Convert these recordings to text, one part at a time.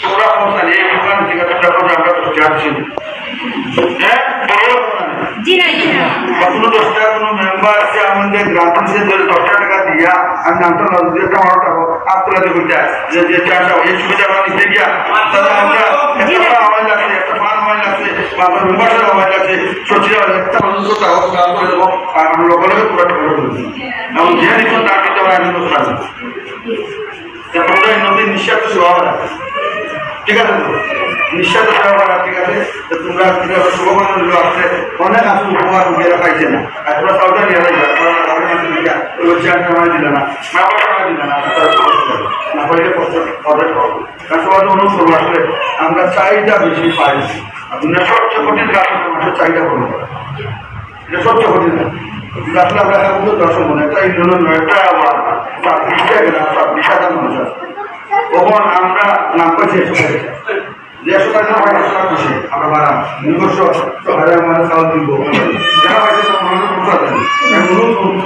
তোমরা কথা নিয়ে দোকান থেকে তোমরা কথা আমরা তো যাচ্ছি হ্যাঁ জি না কোনো 10 টাকা কোনো মেম্বার আছে আমাদের গ্রাম পঞ্চায়েত 10 টাকা দিয়া আমি নামটা দিয়ে টাকা আপনারা দেখতে যে যে চাষা এই সুবিধাটা নিতে গিয়া তাহলে আমরা একটা আওয়াজ আছে একটা ফান আওয়াজ আছে বা আমরা মেম্বারের আওয়াজ আছে সচিব একটা মানুষ টাকা কাজ করে দেবো আর আমরা লোকালে পুরো টাকা করে দেবো এবং যে নিশ্চয় তার দিতে হবে আমি তো খাবো তোমরা নদীর নিঃশ্বাস সেবা ঠিক আছে তো নিঃশ্বাস সেবা ঠিক আছে তোমরা শুভকামনা আসছে অনেক আসুন উপকার রুগীরা পাইছে না আর তোমরা চাউটা নিয়ে দিলে না দিলে না না পাইলে অর্ডার করবো কারণ সবাই অনুরোধ করবো আসলে আমরা চাহিদা বেশি পাই আপনার সবচেয়ে কঠিন কাজ মানুষের চাহিদা করবো এটা সবচেয়ে কঠিন আসলে আমরা দর্শক মনে একটা ইউনিয়ন একটা 20,000 মানুষ আছে তখন আমরা নাম পাচ্ছি যে টাকা খুশি আমরা বাড়াম নিজস্ব মানে চাউল দিব যারা পাইছে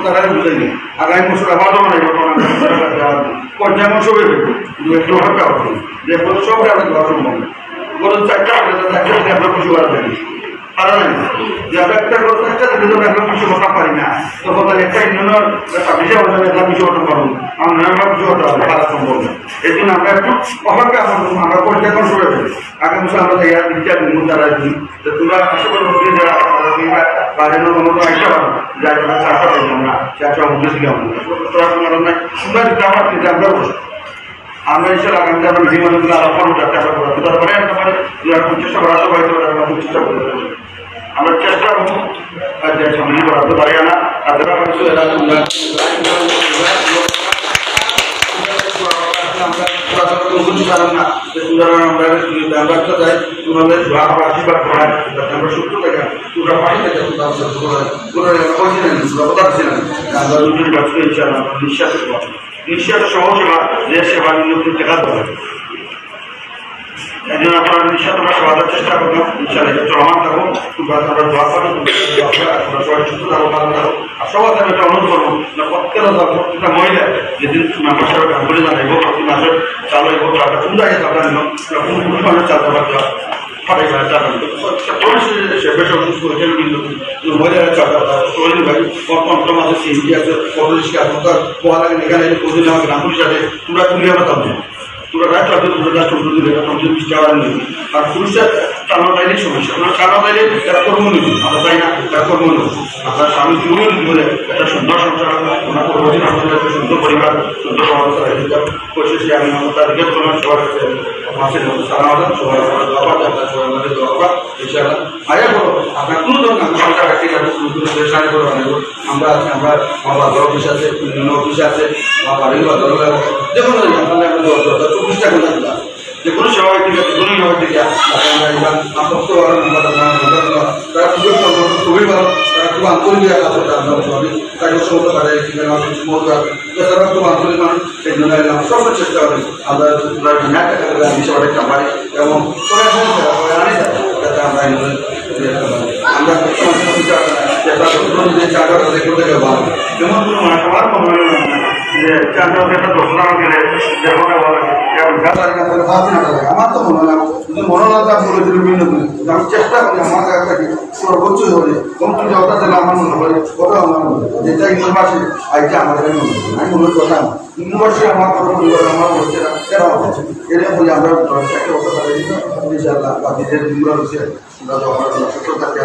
তারা বুঝাই দিই আগামী বছর আবার যেমন সবে একটু হরকা হতো যে সবটা আমরা দর্শক মনে বলুন 4টা আমরা খুশি করা যায় কারণ যে আমরা একটা কিছু কথা পারি না তখন একটা ইউনিয়নের কিছু অর্ডার করুন আমরা কিছু অর্ডার হবে খারাপ সম্ভব না এই জন্য আমরা একটু অপেক্ষা আমরা পর্যায়ক্রম শুরু করি আগামী বছর আমরা ইয়ার বিদ্যা তারা তোমরা আশা করি যারা বাইরের মতো একটা পারো যারা যারা চাষা পাই আমরা চাষা উঠে থেকে তোরা তোমার নাই তোমরা যদি আমার কিন্তু আমরা বসো আমরা ইনশাল্লাহ আগামীতে আমরা জীবনগুলো আলাপ করবো যাতে আমরা করা তারপরে একটা মানে 2025 বরাদ্দ পাইতে পারে আমরা 25টা করে আমরা চেষ্টা করবো যে সামনে বরাদ্দ পারি না আর যারা পাইছো এরা তোমরা আশীর্বাদ করায় আমরা সুস্থ থাকি তোমরা পাশে থাকে আমরা দুজন বাঁচতে ইনশাল্লাহ নিঃশ্বাস সহ সেবা যে সেবা টাকা দেওয়া এই জন্য আপনারা নিঃশ্বাস আমরা সেবা দেওয়ার চেষ্টা করবো ইনশাল্লাহ এটা চলমান থাকবো তোমরা আমরা দোয়া পাবো তোমরা সবাই সুস্থ থাকবো ভালো থাকবো আর সবার আমি একটা অনুরোধ করবো প্রত্যেকটা মহিলা যেদিন মেম্বার সাহেব কাজ করে জানাইব প্রতি মাসে চাল হইব চালটা কোন জায়গায় চালটা নিল কোন মানুষ চালটা পারতে ফাটাই যায় চালটা বেশ অসুস্থ হয়েছে কিন্তু মহিলারা চালটা শরীর ভাই কত মাসে সিএনজি আছে কত রিস্কে আছে তার পোয়া লাগে এখানে প্রতিদিন আমাকে গ্রাম পুলিশ আছে তোমরা তুলিয়ে পাতাম তোমরা রাত চালতে তোমরা চৌদ্দ দিলে 25 টাকা নিবি আর পুলিশের চালানো তাইলে সমস্যা তোমরা চালানো তাইলে একটা কর্ম নিবি আমরা তাই না একটা কর্ম নেব আপনার স্বামী তুমিও বলে একটা সুন্দর সংসার ওনার কর্মদিন আপনাদের একটা সুন্দর পরিবার সুন্দর সমাজ পরিশেষে আমি তাদেরকে বললাম সবার কাছে মাসের মধ্যে সারা আমাদের সবাই দরবার আপনার সবাই আমাদের দরবার ইনশাআল্লাহ আয়া বলো আপনার কোনো ধরনের সংসার রাখতে গেলে পরেশানি করে অনেক আমরা আছি আমরা আমার বাজার অফিস আছে বিভিন্ন অফিস আছে আমার বাড়ির বাজার যে কোনো আপনাদের আমাদের 24টা ঘন্টা যে কোনো সেবা থেকে কোনো সেবা থেকে আমরা এবার আপত্ত তারা সুযোগ সম্পর্ক খুবই ভালো তারা খুব আন্তরিক কাজ করতে আমরা সবাই তাকে সমস্ত পারে এছাড়াও খুব আন্তরিক মানুষ এই জন্য সব চেষ্টা করি আমরা আমি সবাই একটা পারি এবং যাতে আমরা আমরা যেমন কোনো সবার কমানো যে চারটা দোষণা গেলে যেমন আমার তো মনে হয় যদি মনোলতা বলেছিল আমি চেষ্টা করি আমার জায়গা থেকে সর্বোচ্চ হলে কমটি যতটা দিলে আমার মনে হয় ওটা আমার মনে হয় যেটা ইউনিভার্সিটি আইটা আমাদের মনে হয় আমি মনে কথা ইউনিভার্সিটি আমার পরিবার আমার হচ্ছে কেন হচ্ছে এটা বলে আমরা একটা কথা পারি ইনশাআল্লাহ বাকিদের দিনগুলো হচ্ছে আমরা তো আমার ছোট থাকি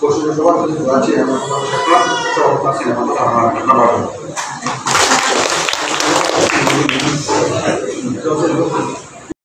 পশুদের সবার কিছু আছে আমরা সব সিনেমা আমার ধন্যবাদ